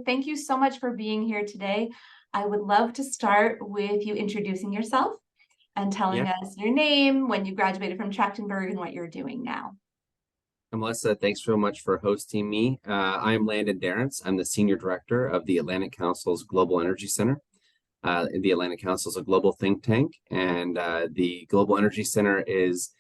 Thank you so much for being here today. I would love to start with you introducing yourself and telling Yeah, us your name, when you graduated from Trachtenberg, and what you're doing now. Melissa, thanks so much for hosting me. I'm Landon Derentz. I'm the Senior Director of the Atlantic Council's Global Energy Center. The Atlantic Council is a global think tank, and the Global Energy Center is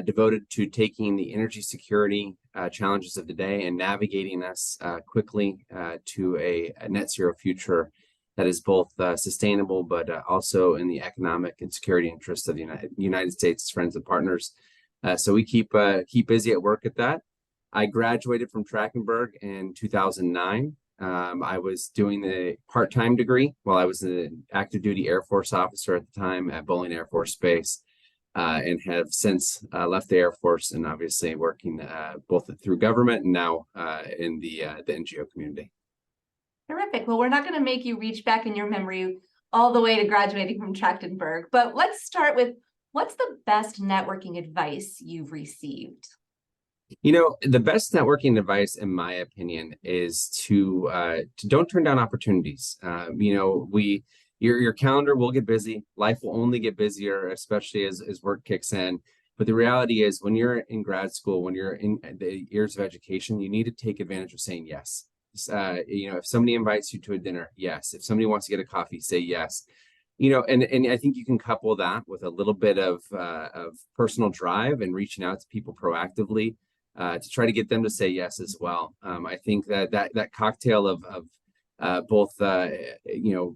devoted to taking the energy security challenges of the day and navigating us quickly to a net zero future that is both sustainable, but also in the economic and security interests of the United States, friends and partners. So we keep busy at work at that. I graduated from Trachtenberg in 2009. I was doing the part-time degree while I was an active duty Air Force officer at the time at Bolling Air Force Base, and have since left the Air Force and obviously working both through government and now in the NGO community. Terrific. Well, we're not going to make you reach back in your memory all the way to graduating from Trachtenberg, but let's start with what's the best networking advice you've received? The best networking advice, in my opinion, is to don't turn down opportunities. Your calendar will get busy. Life will only get busier, especially as work kicks in. But the reality is, when you're in grad school, when you're in the years of education, you need to take advantage of saying yes. If somebody invites you to a dinner, yes. If somebody wants to get a coffee, say yes. And I think you can couple that with a little bit of personal drive and reaching out to people proactively to try to get them to say yes as well. I think that cocktail of both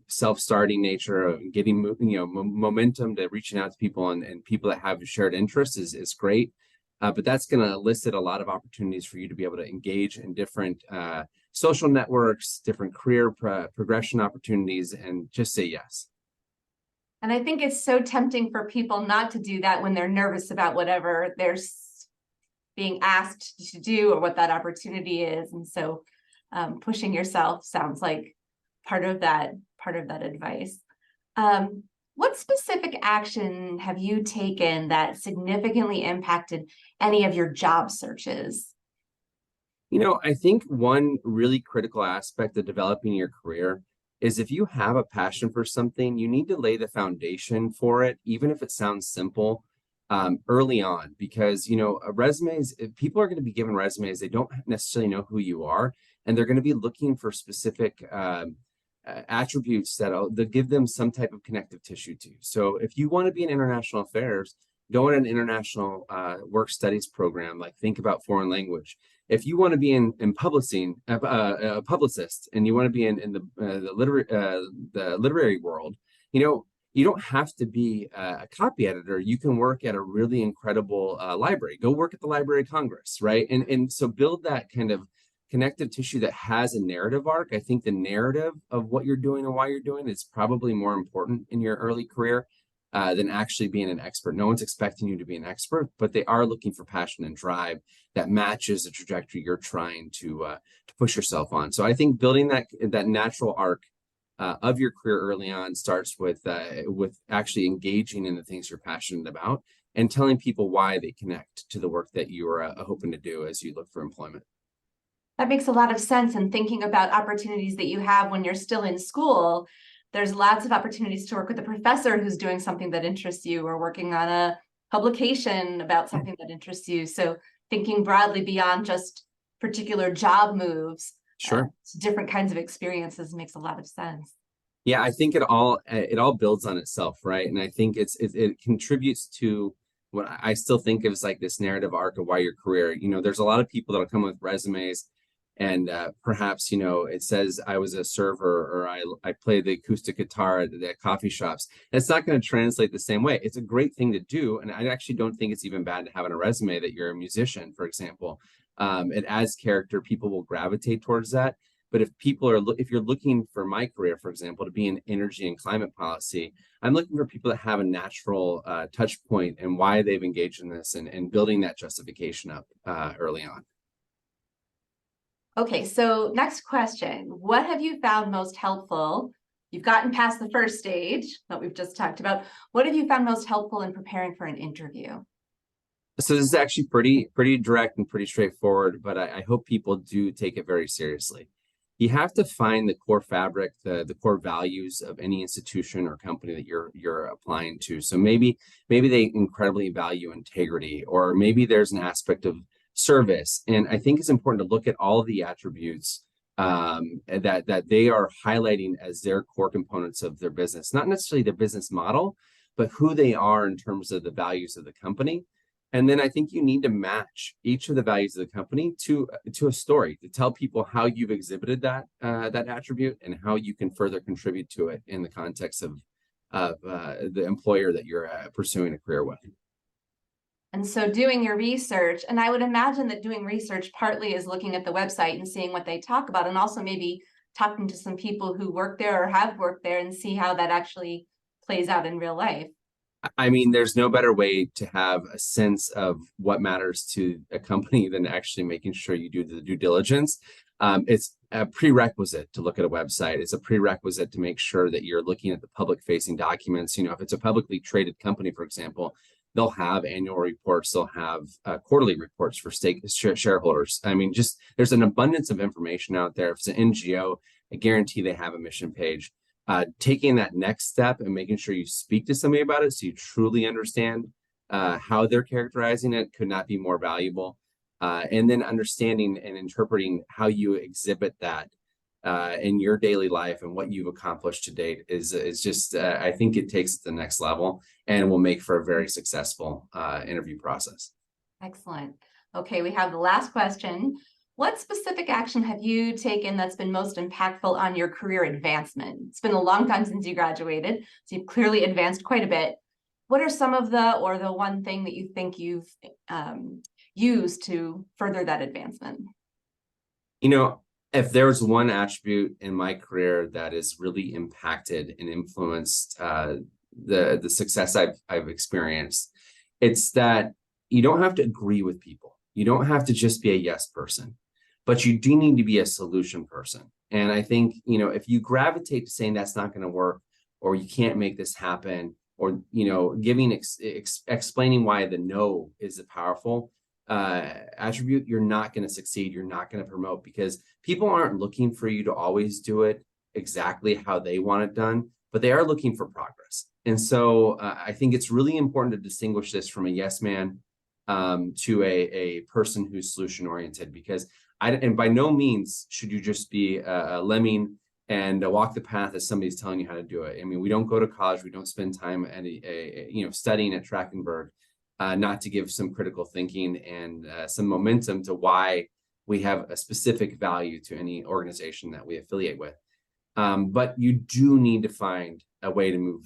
self-starting nature of getting momentum to reaching out to people and people that have shared interests is great. But that's going to elicit a lot of opportunities for you to be able to engage in different social networks, different career progression opportunities, and just say yes. And I think it's so tempting for people not to do that when they're nervous about whatever they're being asked to do or what that opportunity is. And so pushing yourself sounds like part of that advice. What specific action have you taken that significantly impacted any of your job searches? I think one really critical aspect of developing your career is if you have a passion for something, you need to lay the foundation for it, even if it sounds simple, early on, because resumes, people are going to be given resumes, they don't necessarily know who you are, and they're going to be looking for specific attributes that give them some type of connective tissue to. So if you want to be in international affairs, go in an international work studies program, like think about foreign language. If you want to be in publishing, a publicist, and you want to be in the literary world, you don't have to be a copy editor. You can work at a really incredible library. Go work at the Library of Congress, right? And so build that kind of connective tissue that has a narrative arc. I think the narrative of what you're doing and why you're doing is probably more important in your early career than actually being an expert. No one's expecting you to be an expert, but they are looking for passion and drive that matches the trajectory you're trying to push yourself on. So I think building that natural arc of your career early on starts with actually engaging in the things you're passionate about and telling people why they connect to the work that you're hoping to do as you look for employment. That makes a lot of sense. And thinking about opportunities that you have when you're still in school, there's lots of opportunities to work with a professor who's doing something that interests you or working on a publication about something that interests you. So thinking broadly beyond just particular job moves, Sure. Different kinds of experiences makes a lot of sense. Yeah, I think it all builds on itself, right? And I think it contributes to what I still think of as like this narrative arc of why your career. There's a lot of people that'll come with resumes, and perhaps it says I was a server or I play the acoustic guitar at the coffee shops. And it's not going to translate the same way. It's a great thing to do, and I actually don't think it's even bad to have on a resume that you're a musician, for example. It adds character. People will gravitate towards that. But if you're looking for my career, for example, to be in energy and climate policy, I'm looking for people that have a natural touch point and why they've engaged in this and building that justification up early on. Okay, so next question. What have you found most helpful? You've gotten past the first stage that we've just talked about. What have you found most helpful in preparing for an interview? So this is actually pretty direct and pretty straightforward, but I hope people do take it very seriously. you have to find the core fabric, the core values of any institution or company that you're applying to. So maybe they incredibly value integrity, or maybe there's an aspect of service. And I think it's important to look at all of the attributes that they are highlighting as their core components of their business, not necessarily their business model, but who they are in terms of the values of the company. And then I think you need to match each of the values of the company to a story, to tell people how you've exhibited that attribute and how you can further contribute to it in the context of the employer that you're pursuing a career with. And so doing your research, and I would imagine that doing research partly is looking at the website and seeing what they talk about, and also maybe talking to some people who work there or have worked there and see how that actually plays out in real life. I mean, there's no better way to have a sense of what matters to a company than actually making sure you do the due diligence. It's a prerequisite to look at a website. It's a prerequisite to make sure that you're looking at the public-facing documents. You know, if it's a publicly traded company, for example, they'll have annual reports, they'll have quarterly reports for shareholders. I mean, just there's an abundance of information out there. If it's an NGO, I guarantee they have a mission page. Taking that next step and making sure you speak to somebody about it so you truly understand how they're characterizing it could not be more valuable. And then understanding and interpreting how you exhibit that in your daily life and what you've accomplished to date is just, I think it takes it to the next level and will make for a very successful interview process. Excellent. Okay, we have the last question. What specific action have you taken that's been most impactful on your career advancement? It's been a long time since you graduated, so you've clearly advanced quite a bit. What are some of the one thing that you think you've used to further that advancement? You know, if there's one attribute in my career that has really impacted and influenced the success I've experienced, it's that you don't have to agree with people. You don't have to just be a yes person, but you do need to be a solution person. And I think, you know, if you gravitate to saying that's not going to work, or you can't make this happen, or, you know, giving explaining why the no is a powerful attribute, you're not going to succeed. You're not going to promote, because people aren't looking for you to always do it exactly how they want it done, but they are looking for progress. And so I think it's really important to distinguish this from a yes man to a person who's solution oriented, because and by no means should you just be a lemming and walk the path as somebody's telling you how to do it. I mean, we don't go to college, we don't spend time at studying at Trachtenberg, not to give some critical thinking and some momentum to why we have a specific value to any organization that we affiliate with. But you do need to find a way to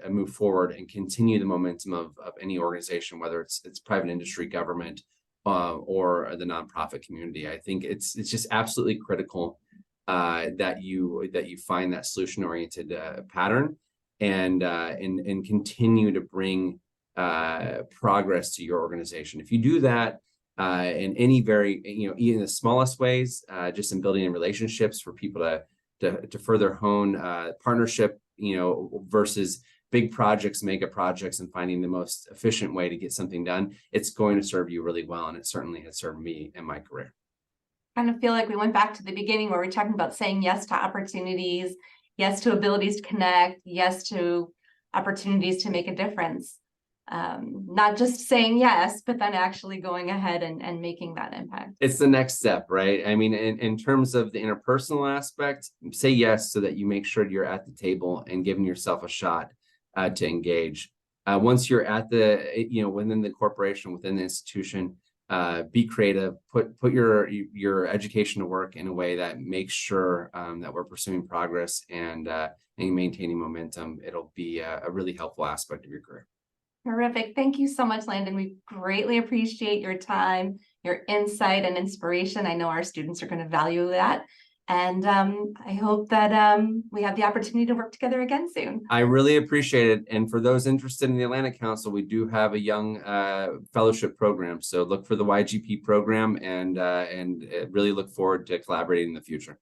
move forward and continue the momentum of any organization, whether it's private industry, government, or the nonprofit community. I think it's just absolutely critical that you find that solution-oriented pattern and continue to bring progress to your organization. If you do that in any even the smallest ways, just in building in relationships for people to further hone partnership, versus big projects, mega projects, and finding the most efficient way to get something done, it's going to serve you really well. And it certainly has served me in my career. I kind of feel like we went back to the beginning where we're talking about saying yes to opportunities, yes to abilities to connect, yes to opportunities to make a difference. Not just saying yes, but then actually going ahead and making that impact. It's the next step, right? I mean, in terms of the interpersonal aspect, say yes so that you make sure you're at the table and giving yourself a shot to engage. Once you're at within the corporation, within the institution, be creative, put your education to work in a way that makes sure that we're pursuing progress and maintaining momentum. It'll be a really helpful aspect of your career. Terrific. Thank you so much, Landon. We greatly appreciate your time, your insight and inspiration. I know our students are going to value that. And I hope that we have the opportunity to work together again soon. I really appreciate it. And for those interested in the Atlantic Council, we do have a young fellowship program. So look for the YGP program and really look forward to collaborating in the future.